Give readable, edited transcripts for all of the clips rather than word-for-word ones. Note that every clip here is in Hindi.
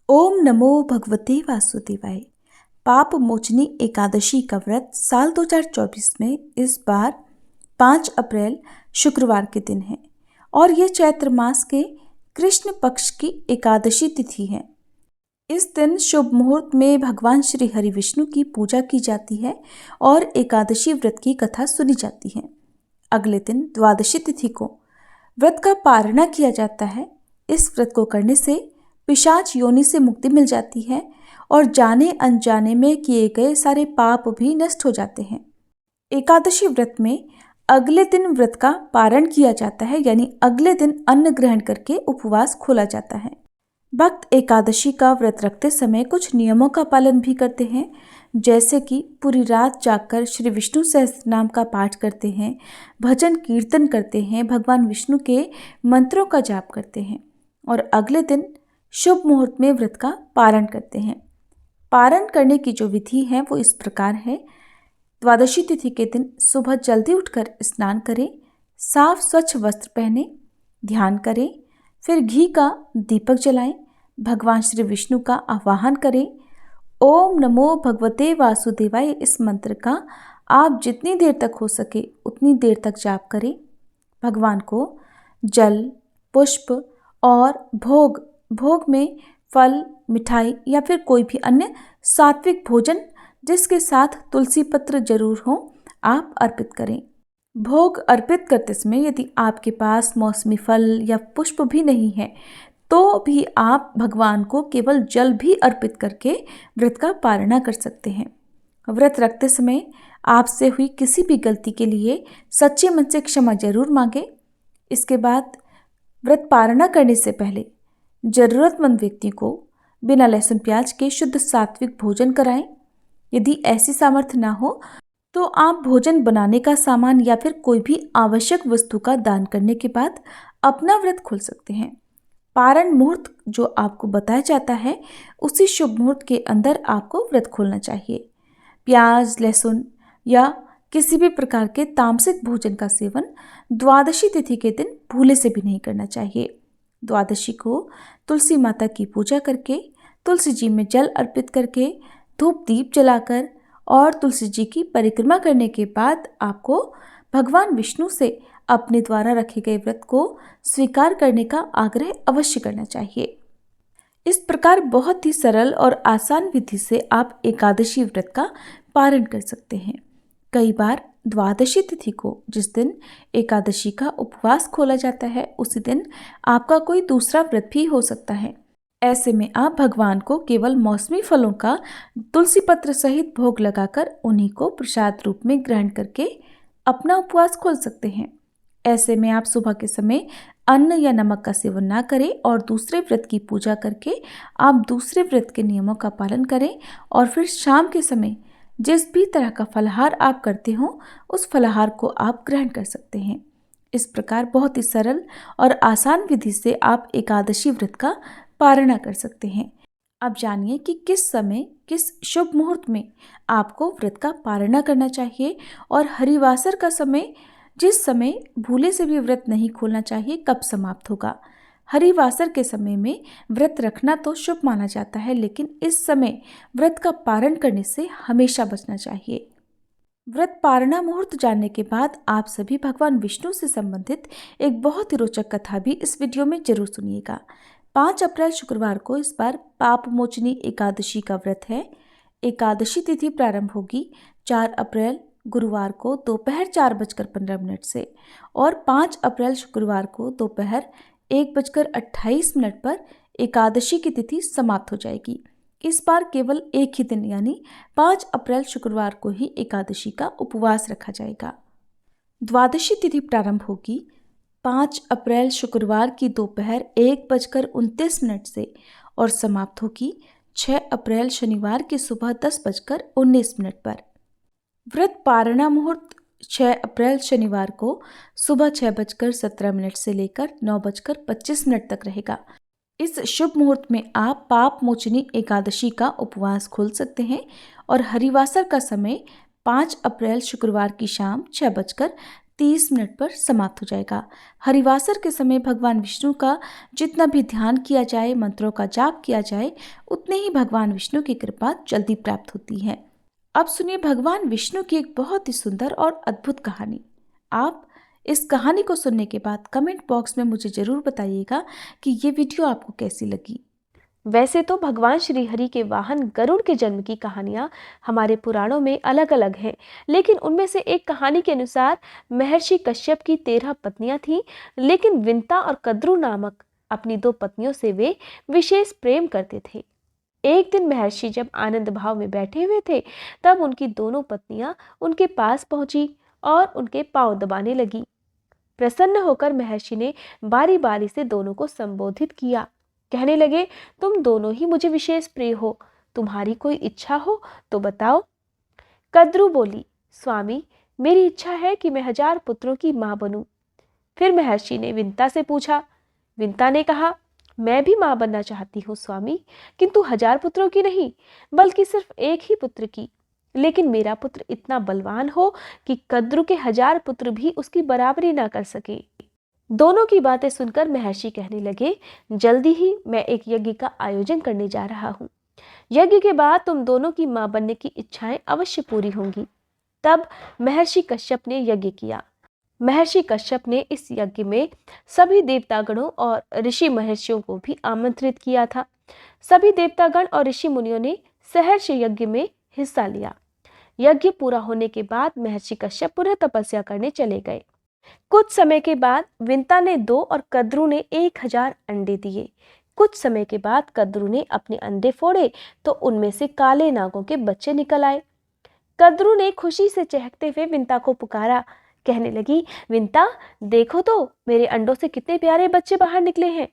ओम नमो भगवते वासुदेवाय। पाप मोचनी एकादशी का व्रत साल 2024 में इस बार 5 अप्रैल शुक्रवार के दिन है और ये चैत्र मास के कृष्ण पक्ष की एकादशी तिथि है। इस दिन शुभ मुहूर्त में भगवान श्री हरि विष्णु की पूजा की जाती है और एकादशी व्रत की कथा सुनी जाती है। अगले दिन द्वादशी तिथि को व्रत का पारणा किया जाता है। इस व्रत को करने से पिशाच योनि से मुक्ति मिल जाती है और जाने अनजाने में किए गए सारे पाप भी नष्ट हो जाते हैं। एकादशी व्रत में अगले दिन व्रत का पारण किया जाता है, यानी अगले दिन अन्न ग्रहण करके उपवास खोला जाता है। भक्त एकादशी का व्रत रखते समय कुछ नियमों का पालन भी करते हैं, जैसे कि पूरी रात जागकर श्री विष्णु सहस्त्र नाम का पाठ करते हैं, भजन कीर्तन करते हैं, भगवान विष्णु के मंत्रों का जाप करते हैं और अगले दिन शुभ मुहूर्त में व्रत का पारण करते हैं। पारण करने की जो विधि है वो इस प्रकार है। द्वादशी तिथि के दिन सुबह जल्दी उठकर स्नान करें, साफ स्वच्छ वस्त्र पहने, ध्यान करें, फिर घी का दीपक जलाएं, भगवान श्री विष्णु का आवाहन करें। ओम नमो भगवते वासुदेवाय इस मंत्र का आप जितनी देर तक हो सके उतनी देर तक जाप करें। भगवान को जल, पुष्प और भोग में फल, मिठाई या फिर कोई भी अन्य सात्विक भोजन जिसके साथ तुलसी पत्र जरूर हो, आप अर्पित करें। भोग अर्पित करते समय यदि आपके पास मौसमी फल या पुष्प भी नहीं है तो भी आप भगवान को केवल जल भी अर्पित करके व्रत का पारणा कर सकते हैं। व्रत रखते समय आपसे हुई किसी भी गलती के लिए सच्चे मन से क्षमा जरूर मांगे। इसके बाद व्रत पारणा करने से पहले जरूरतमंद व्यक्ति को बिना लहसुन प्याज के शुद्ध सात्विक भोजन कराएं। यदि ऐसी सामर्थ्य ना हो तो आप भोजन बनाने का सामान या फिर कोई भी आवश्यक वस्तु का दान करने के बाद अपना व्रत खोल सकते हैं। पारण मुहूर्त जो आपको बताया जाता है उसी शुभ मुहूर्त के अंदर आपको व्रत खोलना चाहिए। प्याज, लहसुन या किसी भी प्रकार के तामसिक भोजन का सेवन द्वादशी तिथि के दिन भूले से भी नहीं करना चाहिए। द्वादशी को तुलसी माता की पूजा करके, तुलसी जी में जल अर्पित करके, धूप दीप जलाकर और तुलसी जी की परिक्रमा करने के बाद आपको भगवान विष्णु से अपने द्वारा रखे गए व्रत को स्वीकार करने का आग्रह अवश्य करना चाहिए। इस प्रकार बहुत ही सरल और आसान विधि से आप एकादशी व्रत का पारण कर सकते हैं। कई बार द्वादशी तिथि को, जिस दिन एकादशी का उपवास खोला जाता है, उसी दिन आपका कोई दूसरा व्रत भी हो सकता है। ऐसे में आप भगवान को केवल मौसमी फलों का तुलसी पत्र सहित भोग लगाकर उन्हीं को प्रसाद रूप में ग्रहण करके अपना उपवास खोल सकते हैं। ऐसे में आप सुबह के समय अन्न या नमक का सेवन ना करें और दूसरे व्रत की पूजा करके आप दूसरे व्रत के नियमों का पालन करें और फिर शाम के समय जिस भी तरह का फलाहार आप करते हो उस फलाहार को आप ग्रहण कर सकते हैं। इस प्रकार बहुत ही सरल और आसान विधि से आप एकादशी व्रत का पारणा कर सकते हैं। अब जानिए कि किस समय, किस शुभ मुहूर्त में आपको व्रत का पारणा करना चाहिए और हरिवासर का समय, जिस समय भूले से भी व्रत नहीं खोलना चाहिए, कब समाप्त होगा। हरिवासर के समय में व्रत रखना तो शुभ माना जाता है, लेकिन इस समय व्रत का पारण करने से हमेशा बचना चाहिए। व्रत पारणा मुहूर्त जानने के बाद आप सभी भगवान विष्णु से संबंधित एक बहुत ही रोचक कथा भी इस वीडियो में जरूर सुनिएगा। 5 अप्रैल शुक्रवार को इस बार पाप मोचनी एकादशी का व्रत है। एकादशी तिथि प्रारंभ होगी 4 अप्रैल गुरुवार को दोपहर 4:15 से और 5 अप्रैल शुक्रवार को दोपहर 1:28 पर एकादशी की तिथि समाप्त हो जाएगी। इस बार केवल एक ही दिन यानी 5 अप्रैल शुक्रवार को ही एकादशी का उपवास रखा जाएगा। द्वादशी तिथि प्रारंभ होगी 5 अप्रैल शुक्रवार की दोपहर 1:29 से और समाप्त होगी 6 अप्रैल शनिवार की सुबह 10:19 पर। व्रत पारणा मुहूर्त 6 अप्रैल शनिवार को सुबह 6:17 से लेकर 9:25 तक रहेगा। इस शुभ मुहूर्त में आप पाप मोचनी एकादशी का उपवास खोल सकते हैं और हरिवासर का समय 5 अप्रैल शुक्रवार की शाम 6:53 30 मिनट पर समाप्त हो जाएगा। हरिवासर के समय भगवान विष्णु का जितना भी ध्यान किया जाए, मंत्रों का जाप किया जाए, उतने ही भगवान विष्णु की कृपा जल्दी प्राप्त होती है। अब सुनिए भगवान विष्णु की एक बहुत ही सुंदर और अद्भुत कहानी। आप इस कहानी को सुनने के बाद कमेंट बॉक्स में मुझे जरूर बताइएगा कि ये वीडियो आपको कैसी लगी। वैसे तो भगवान श्री हरि के वाहन गरुड़ के जन्म की कहानियां हमारे पुराणों में अलग अलग हैं, लेकिन उनमें से एक कहानी के अनुसार महर्षि कश्यप की 13 पत्नियां थीं, लेकिन विंता और कद्रू नामक अपनी 2 पत्नियों से वे विशेष प्रेम करते थे। एक दिन महर्षि जब आनंद भाव में बैठे हुए थे, तब उनकी दोनों पत्नियां उनके पास पहुंची और उनके पांव दबाने लगी। प्रसन्न होकर महर्षि ने बारी बारी से दोनों को संबोधित किया। कहने लगे, तुम दोनों ही मुझे विशेष प्रिय हो, तुम्हारी कोई इच्छा हो तो बताओ। कद्रू बोली, स्वामी, मेरी इच्छा है कि मैं 1000 पुत्रों की मां बनूं। फिर महर्षि ने विंता से पूछा। विंता ने कहा, मैं भी मां बनना चाहती हूँ स्वामी, किंतु 1000 पुत्रों की नहीं, बल्कि सिर्फ एक ही पुत्र की। लेकिन मेरा पुत्र इतना बलवान हो कि कद्रू के 1000 पुत्र भी उसकी बराबरी ना कर सके। दोनों की बातें सुनकर महर्षि कहने लगे, जल्दी ही मैं एक यज्ञ का आयोजन करने जा रहा हूँ। यज्ञ के बाद तुम दोनों की मां बनने की इच्छाएं अवश्य पूरी होंगी। तब महर्षि कश्यप ने यज्ञ किया। महर्षि कश्यप ने इस यज्ञ में सभी देवतागणों और ऋषि महर्षियों को भी आमंत्रित किया था। सभी देवतागण और ऋषि मुनियों ने सहर्ष यज्ञ में हिस्सा लिया। यज्ञ पूरा होने के बाद महर्षि कश्यप पुनः तपस्या करने चले गए। कुछ समय के बाद विंता ने 2 और कद्रू ने 1000 अंडे दिए। कुछ समय के बाद कद्रू ने अपने अंडे फोड़े तो उनमें से काले नागों के बच्चे निकल आए। कद्रू ने खुशी से चहकते हुए विंता को पुकारा। कहने लगी, विंता, देखो तो मेरे अंडों से कितने प्यारे बच्चे बाहर निकले हैं।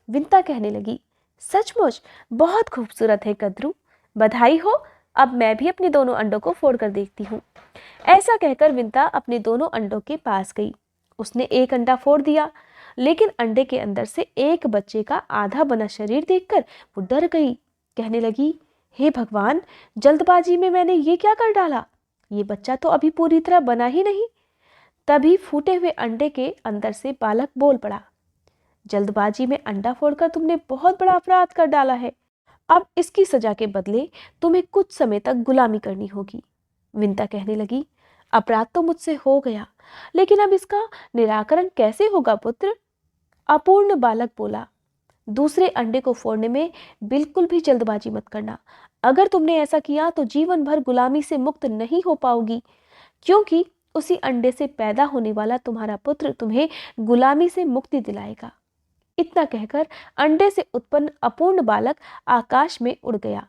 विंता कहने लगी, सचमुच बहुत खूबसूरत है कद्रू, बधाई हो। अब मैं भी अपने दोनों अंडों को फोड़ कर देखती हूँ। ऐसा कहकर विंता अपने दोनों अंडों के पास गई। उसने एक अंडा फोड़ दिया, लेकिन अंडे के अंदर से एक बच्चे का आधा बना शरीर देखकर वो डर गई। कहने लगी, हे भगवान, जल्दबाजी में मैंने ये क्या कर डाला, ये बच्चा तो अभी पूरी तरह बना ही नहीं। तभी फूटे हुए अंडे के अंदर से बालक बोल पड़ा, जल्दबाजी में अंडा फोड़कर तुमने बहुत बड़ा अपराध कर डाला है। अब इसकी सजा के बदले तुम्हें कुछ समय तक गुलामी करनी होगी। विंता कहने लगी, अपराध तो मुझसे हो गया, लेकिन अब इसका निराकरण कैसे होगा पुत्र। अपूर्ण बालक बोला, दूसरे अंडे को फोड़ने में बिल्कुल भी जल्दबाजी मत करना। अगर तुमने ऐसा किया तो जीवन भर गुलामी से मुक्त नहीं हो पाओगी, क्योंकि उसी अंडे से पैदा होने वाला तुम्हारा पुत्र तुम्हें गुलामी से मुक्ति दिलाएगा। इतना कहकर अंडे से उत्पन्न अपूर्ण बालक आकाश में उड़ गया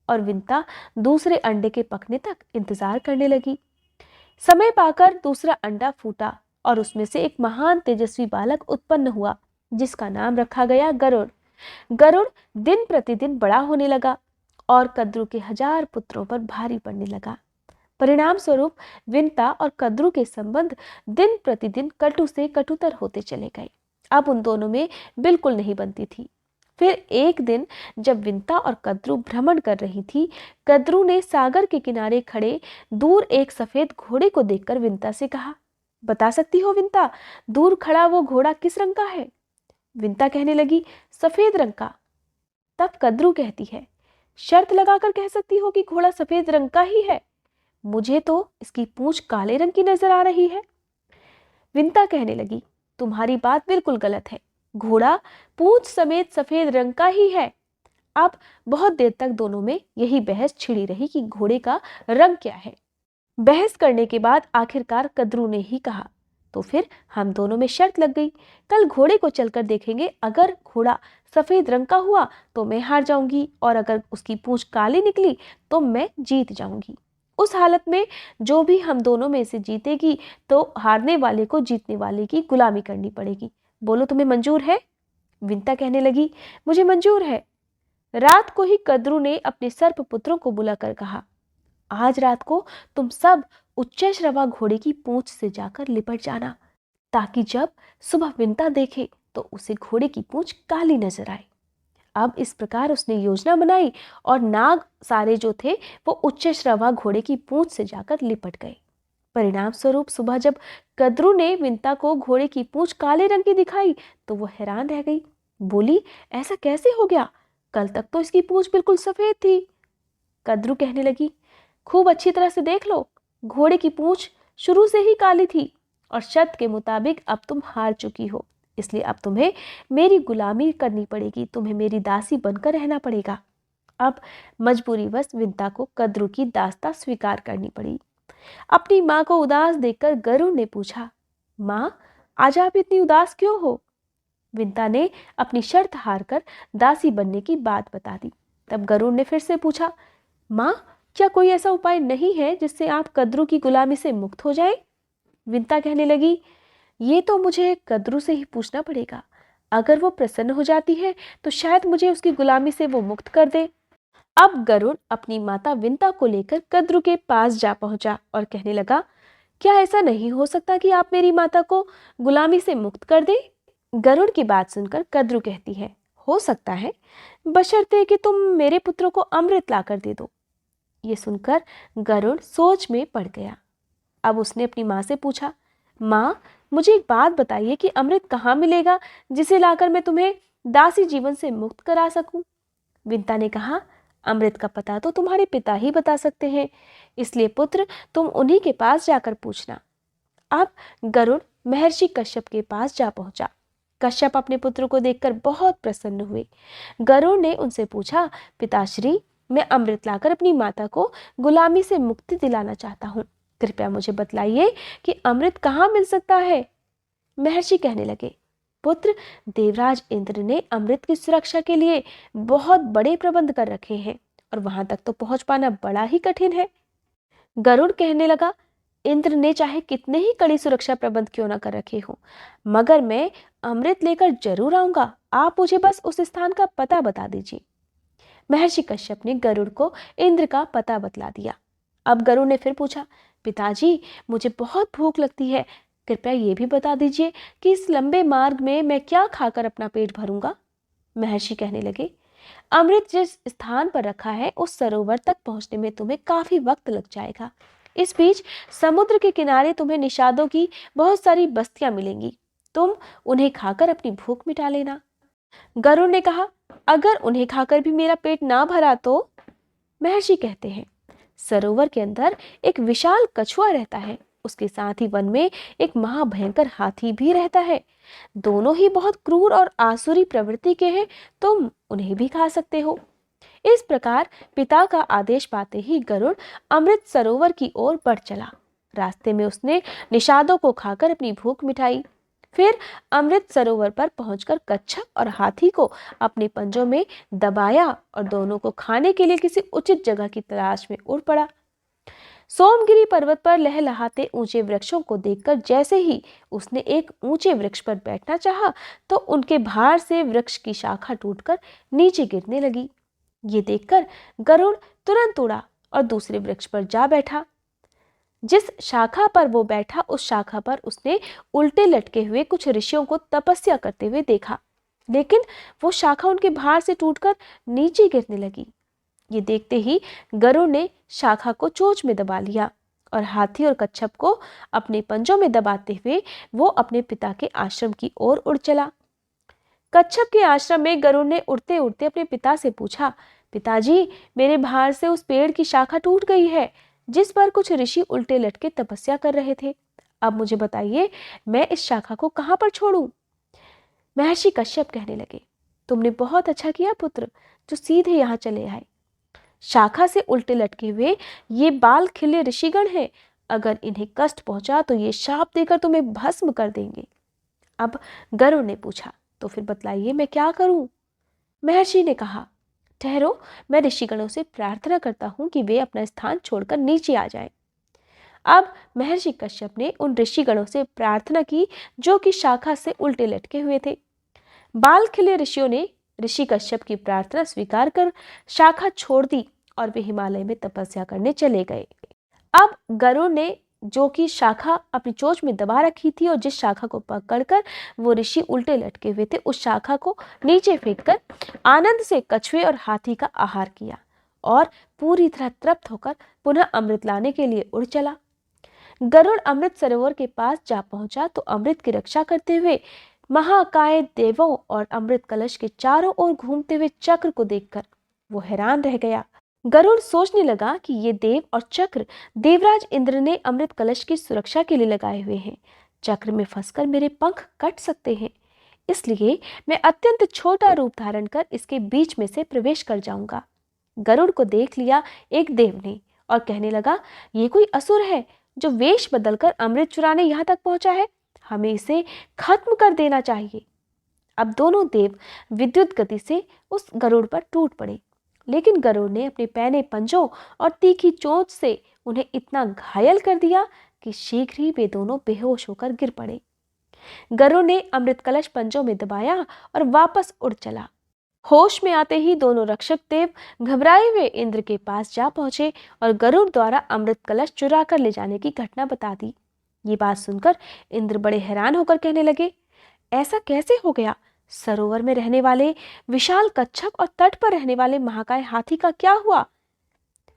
और विंता दूसरे अंडे के पकने तक इंतजार करने लगी। समय पाकर दूसरा अंडा फूटा और उसमें से एक महान तेजस्वी बालक उत्पन्न हुआ, जिसका नाम रखा गया गरुड़। गरुड़ दिन प्रतिदिन बड़ा होने लगा और कद्रू के 1000 पुत्रों पर भारी पड़ने लगा। परिणाम स्वरूप विंता और कद्रू के संबंध दिन प्रतिदिन कटु से कटुतर होते चले गए। अब उन दोनों में बिल्कुल नहीं बनती थी। फिर एक दिन जब विंता और कद्रू भ्रमण कर रही थी, कद्रू ने सागर के किनारे खड़े दूर एक सफेद घोड़े को देखकर विंता से कहा, बता सकती हो विंता, दूर खड़ा वो घोड़ा किस रंग का है। विंता कहने लगी, सफेद रंग का। तब कद्रू कहती है, शर्त लगाकर कह सकती हो कि घोड़ा सफेद रंग का ही है, मुझे तो इसकी पूंछ काले रंग की नजर आ रही है। विंता कहने लगी, तुम्हारी बात बिल्कुल गलत है, घोड़ा पूंछ समेत सफेद रंग का ही है। अब बहुत देर तक दोनों में यही बहस छिड़ी रही कि घोड़े का रंग क्या है। बहस करने के बाद आखिरकार कद्रू ने ही कहा, तो फिर हम दोनों में शर्त लग गई, कल घोड़े को चलकर देखेंगे, अगर घोड़ा सफेद रंग का हुआ तो मैं हार जाऊंगी और अगर उसकी पूंछ काली निकली तो मैं जीत जाऊंगी। उस हालत में जो भी हम दोनों में से जीतेगी तो हारने वाले को जीतने वाले की गुलामी करनी पड़ेगी। बोलो, तुम्हें मंजूर है। विंता कहने लगी, मुझे मंजूर है। रात को ही कद्रू ने अपने सर्प पुत्रों को बुलाकर कहा, आज रात को तुम सब उच्चैश्रवा घोड़े की पूंछ से जाकर लिपट जाना, ताकि जब सुबह विंता देखे तो उसे घोड़े की पूंछ काली नजर आए। अब इस प्रकार उसने योजना बनाई और नाग सारे जो थे वो उच्चैश्रवा घोड़े की पूंछ से जाकर लिपट गए। परिणाम स्वरूप सुबह जब कद्रू ने विंता को घोड़े की पूंछ काले रंग की दिखाई तो वो हैरान रह गई। बोली, ऐसा कैसे हो गया? कल तक तो इसकी पूंछ बिल्कुल सफेद थी। कद्रू कहने लगी, खूब अच्छी तरह से देख लो, घोड़े की पूंछ शुरू से ही काली थी और शर्त के मुताबिक अब तुम हार चुकी हो, इसलिए अब तुम्हें मेरी गुलामी करनी पड़ेगी, तुम्हें मेरी दासी बनकर रहना पड़ेगा। अब मजबूरीवश विंता को कद्रू की दास्ता स्वीकार करनी पड़ी। अपनी माँ को उदास देखकर गरुड़ ने पूछा, माँ, आज आप इतनी उदास क्यों हो? विंता ने अपनी शर्त हारकर दासी बनने की बात बता दी। तब गरुड़ ने फिर से पूछा, माँ, क्या कोई ऐसा उपाय नहीं है जिससे आप कद्रू की गुलामी से मुक्त हो जाएं? विंता कहने लगी, ये तो मुझे कद्रू से ही पूछना पड़ेगा। अगर वो प्रसन्न हो जाती है तो शायद मुझे उसकी गुलामी से वो मुक्त कर दे। अब गरुड़ अपनी माता विंता को लेकर कद्रू के पास जा पहुंचा और कहने लगा, क्या ऐसा नहीं हो सकता कि आप मेरी माता को गुलामी से मुक्त कर दें? गरुड़ की बात सुनकर कद्रू कहती है, हो सकता है, बशर्ते कि तुम मेरे पुत्रों को अमृत लाकर दे दो। ये सुनकर गरुड़ सोच में पड़ गया। अब उसने अपनी माँ से पूछा, माँ, मुझे एक बात बताइए कि अमृत कहाँ मिलेगा जिसे लाकर मैं तुम्हें दासी जीवन से मुक्त करा सकूं? विंता ने कहा, अमृत का पता तो तुम्हारे पिता ही बता सकते हैं, इसलिए पुत्र तुम उन्हीं के पास जाकर पूछना। अब गरुड़ महर्षि कश्यप के पास जा पहुंचा। कश्यप अपने पुत्र को देखकर बहुत प्रसन्न हुए। गरुड़ ने उनसे पूछा, पिताश्री, मैं अमृत लाकर अपनी माता को गुलामी से मुक्ति दिलाना चाहता हूँ, कृपया मुझे बतलाइए कि अमृत कहाँ मिल सकता है? महर्षि कहने लगे, पुत्र, देवराज इंद्र ने अमृत की सुरक्षा के लिए बहुत बड़े प्रबंध कर रखे हैं और वहां तक तो पहुंच पाना बड़ा ही कठिन है। गरुड़ कहने लगा, इंद्र ने चाहे कितने ही कड़ी सुरक्षा प्रबंध क्यों न कर रखे हो, मगर मैं अमृत लेकर जरूर आऊंगा। आप मुझे बस उस स्थान का पता बता दीजिए। महर्षि कश्यप ने गरुड़ को इंद्र का पता बतला दिया। अब गरुड़ ने फिर पूछा, पिताजी, मुझे बहुत भूख लगती है, कृपया ये भी बता दीजिए कि इस लंबे मार्ग में मैं क्या खाकर अपना पेट भरूंगा? महर्षि कहने लगे, अमृत जिस स्थान पर रखा है उस सरोवर तक पहुंचने में तुम्हें काफी वक्त लग जाएगा। इस बीच समुद्र के किनारे तुम्हें निषादों की बहुत सारी बस्तियां मिलेंगी, तुम उन्हें खाकर अपनी भूख मिटा लेना। गरुड़ ने कहा, अगर उन्हें खाकर भी मेरा पेट ना भरा तो? महर्षि कहते हैं, सरोवर के अंदर एक विशाल कछुआ रहता है, उसके साथ ही वन में एक महाभयंकर हाथी भी रहता है। दोनों ही बहुत क्रूर और आसुरी प्रवृत्ति के हैं, तुम उन्हें भी खा सकते हो। इस प्रकार पिता का आदेश पाते ही गरुड़ अमृत सरोवर की ओर बढ़ चला। रास्ते में उसने निषादों को खाकर अपनी भूख मिटाई। फिर अमृत सरोवर पर पहुंचकर कच्छप और हाथी को अपने पंजों में दबाया और दोनों को खाने के लिए किसी उचित जगह की तलाश में उड़ पड़ा। सोमगिरी पर्वत पर लहलहाते ऊंचे वृक्षों को देखकर जैसे ही उसने एक ऊंचे वृक्ष पर बैठना चाहा तो उनके भार से वृक्ष की शाखा टूटकर नीचे गिरने लगी। ये देखकर गरुड़ तुरंत उड़ा और दूसरे वृक्ष पर जा बैठा। जिस शाखा पर वो बैठा उस शाखा पर उसने उल्टे लटके हुए कुछ ऋषियों को तपस्या करते हुए देखा, लेकिन वो शाखा उनके भार से टूटकर नीचे गिरने लगी। ये देखते ही गरुड़ ने शाखा को चोंच में दबा लिया और हाथी और कच्छप को अपने पंजों में दबाते हुए वो अपने पिता के आश्रम की ओर उड़ चला। कच्छप के आश्रम में गरुड़ ने उड़ते उड़ते अपने पिता से पूछा, पिताजी, मेरे भार से उस पेड़ की शाखा टूट गई है जिस पर कुछ ऋषि उल्टे लटके तपस्या कर रहे थे। अब मुझे बताइए, मैं इस शाखा को कहां पर छोड़ूं? महर्षि कश्यप कहने लगे, तुमने बहुत अच्छा किया पुत्र, जो सीधे यहाँ चले आए। शाखा से उल्टे लटके हुए ये बाल खिले ऋषिगण हैं, अगर इन्हें कष्ट पहुंचा तो ये शाप देकर तुम्हें भस्म कर देंगे। अब गरुड़ ने पूछा, तो फिर बतलाइए मैं क्या करूं? महर्षि ने कहा, ठहरो, मैं ऋषिगणों से प्रार्थना करता हूं कि वे अपना स्थान छोड़कर नीचे आ जाएं। अब महर्षि कश्यप ने उन ऋषिगणों से प्रार्थना की जो कि शाखा से उल्टे लटके हुए थे। बाल खिले ऋषियों ने ऋषि कश्यप की प्रार्थना स्वीकार कर शाखा छोड़ दी और वे हिमालय में तपस्या करने चले गए। अब गरुड़ ने जो कि शाखा अपनी चोंच में दबा रखी थी और जिस शाखा को पकड़कर वो ऋषि उल्टे लटके हुए थे उस शाखा को नीचे फेंककर आनंद से कछुए और हाथी का आहार किया और पूरी तरह तृप्त होकर पुनः अमृत लाने के लिए उड़ चला। गरुड़ अमृत सरोवर के पास जा पहुंचा तो अमृत की रक्षा करते हुए महाकाय देवों और अमृत कलश के चारों ओर घूमते हुए चक्र को देखकर वो हैरान रह गया। गरुड़ सोचने लगा कि ये देव और चक्र देवराज इंद्र ने अमृत कलश की सुरक्षा के लिए लगाए हुए हैं। चक्र में फंसकर मेरे पंख कट सकते हैं, इसलिए मैं अत्यंत छोटा रूप धारण कर इसके बीच में से प्रवेश कर जाऊंगा। गरुड़ को देख लिया एक देव ने और कहने लगा, ये कोई असुर है जो वेश बदलकर अमृत चुराने यहाँ तक पहुंचा है। हमें इसे खत्म कर देना चाहिए। अब दोनों देव विद्युत गति से उस गरुड़ पर टूट पड़े, लेकिन गरुड़ ने अपने पैने पंजों और तीखी चोंच से उन्हें इतना घायल कर दिया कि शीघ्र ही वे दोनों बेहोश होकर गिर पड़े। गरुड़ ने अमृत कलश पंजों में दबाया और वापस उड़ चला। होश में आते ही दोनों रक्षक देव घबराए हुए इंद्र के पास जा पहुंचे और गरुड़ द्वारा अमृत कलश चुरा कर ले जाने की घटना बता दी। ये बात सुनकर इंद्र बड़े हैरान होकर कहने लगे, ऐसा कैसे हो गया? सरोवर में रहने वाले विशाल कच्छप और तट पर रहने वाले महाकाय हाथी का क्या हुआ?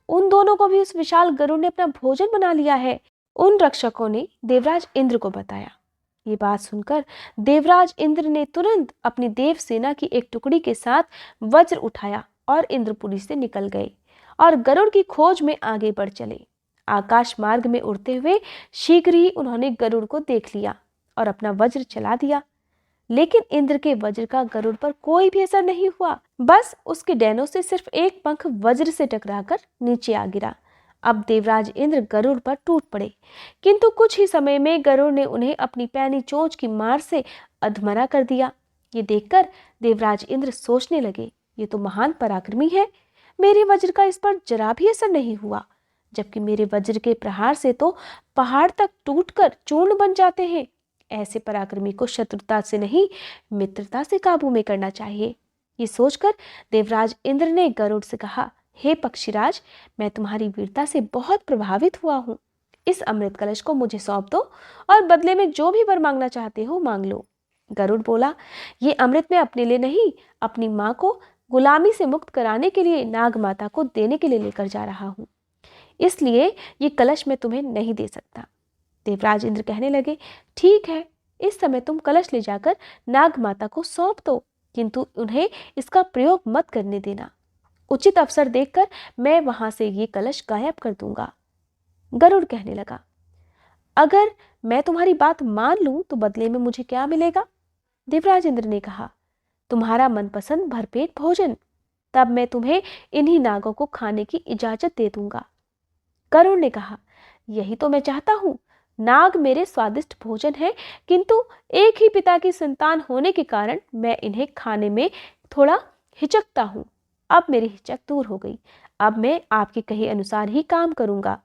उन दोनों को भी उस विशाल गरुड़ ने अपना भोजन बना लिया है। उन रक्षकों ने देवराज इंद्र को बताया। ये बात सुनकर देवराज इंद्र ने तुरंत अपनी देव सेना की एक टुकड़ी के साथ वज्र उठाया और इंद्रपुरी से निकल गए और गरुड़ की खोज में आगे बढ़ चले। आकाश मार्ग में उड़ते हुए शीघ्र ही उन्होंने गरुड़ को देख लिया और अपना वज्र चला दिया, लेकिन इंद्र के वज्र का गरुड़ पर कोई भी असर नहीं हुआ। बस उसके डैनों से सिर्फ एक पंख वज्र से टकराकर नीचे आ गिरा। अब देवराज इंद्र गरुड़ पर टूट पड़े, किंतु कुछ ही समय में गरुड़ ने उन्हें अपनी पैनी चोंच की मार से अधमरा कर दिया। ये देखकर देवराज इंद्र सोचने लगे, ये तो महान पराक्रमी है। मेरे वज्र का इस पर जरा भी असर नहीं हुआ, जबकि मेरे वज्र के प्रहार से तो पहाड़ तक टूटकर चूर्ण बन जाते हैं। ऐसे पराक्रमी को शत्रुता से नहीं, मित्रता से काबू में करना चाहिए। ये सोचकर देवराज इंद्र ने गरुड़ से कहा, हे पक्षीराज, मैं तुम्हारी वीरता से बहुत प्रभावित हुआ हूँ। इस अमृत कलश को मुझे सौंप दो और बदले में जो भी वर मांगना चाहते हो मांग लो। गरुड़ बोला, ये अमृत मैं अपने लिए नहीं, अपनी माँ को गुलामी से मुक्त कराने के लिए नाग माता को देने के लिए लेकर जा रहा हूँ, इसलिए ये कलश मैं तुम्हें नहीं दे सकता। देवराज इंद्र कहने लगे, ठीक है, इस समय तुम कलश ले जाकर नाग माता को सौंप दो, किंतु उन्हें इसका प्रयोग मत करने देना। उचित अवसर देखकर मैं वहां से ये कलश गायब कर दूंगा। गरुड़ कहने लगा, अगर मैं तुम्हारी बात मान लूं तो बदले में मुझे क्या मिलेगा? देवराज इंद्र ने कहा, तुम्हारा मनपसंद भरपेट भोजन, तब मैं तुम्हें इन्हीं नागों को खाने की इजाजत दे दूंगा। गरुड़ ने कहा, यही तो मैं चाहता हूं। नाग मेरे स्वादिष्ट भोजन है, किंतु एक ही पिता की संतान होने के कारण मैं इन्हें खाने में थोड़ा हिचकता हूं। अब मेरी हिचक दूर हो गई। अब मैं आपके कहे अनुसार ही काम करूंगा।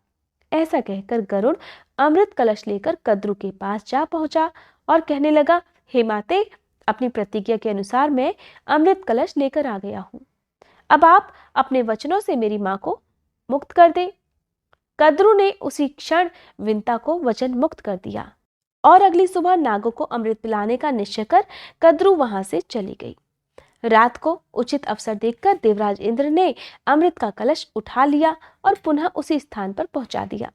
ऐसा कहकर गरुड़ अमृत कलश लेकर कद्रु के पास जा पहुंचा और कहने लगा, हे माते, अपनी प्रतिज्ञा के अनुसार मैं अमृत कलश लेकर आ गया हूं। अब आप अपने वचनों से मेरी मां को मुक्त कर दें। कद्रु ने उसी क्षण विंता को वचन मुक्त कर दिया और अगली सुबह नागों को अमृत पिलाने का निश्चय कर कद्रु वहां से चली गई। रात को उचित अवसर देखकर देवराज इंद्र ने अमृत का कलश उठा लिया और पुनः उसी स्थान पर पहुंचा दिया।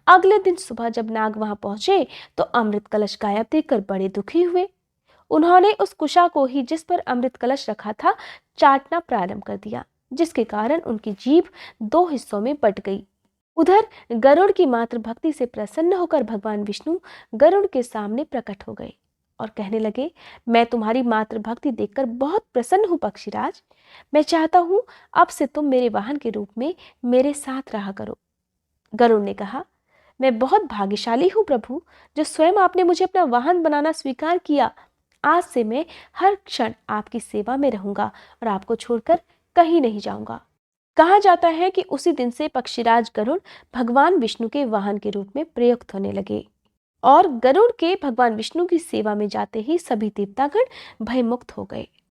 अगले दिन सुबह जब नाग वहां पहुंचे तो अमृत कलश गायब देखकर बड़े दुखी हुए। उन्होंने उस कुशा को ही जिस पर अमृत कलश रखा था चाटना प्रारंभ कर दिया, जिसके कारण उनकी जीभ 2 हिस्सों में बट गई। उधर गरुड़ की मात्र भक्ति से प्रसन्न होकर भगवान विष्णु गरुड़ के सामने प्रकट हो गए और कहने लगे, मैं तुम्हारी मात्र भक्ति देखकर बहुत प्रसन्न हूँ पक्षीराज। मैं चाहता हूँ अब से तुम मेरे वाहन के रूप में मेरे साथ रहा करो। गरुड़ ने कहा, मैं बहुत भाग्यशाली हूँ प्रभु, जो स्वयं आपने मुझे अपना वाहन बनाना स्वीकार किया। आज से मैं हर क्षण आपकी सेवा में रहूंगा और आपको छोड़कर कहीं नहीं जाऊंगा। कहा जाता है कि उसी दिन से पक्षीराज गरुड़ भगवान विष्णु के वाहन के रूप में प्रयुक्त होने लगे और गरुड़ के भगवान विष्णु की सेवा में जाते ही सभी देवतागण भयमुक्त हो गए।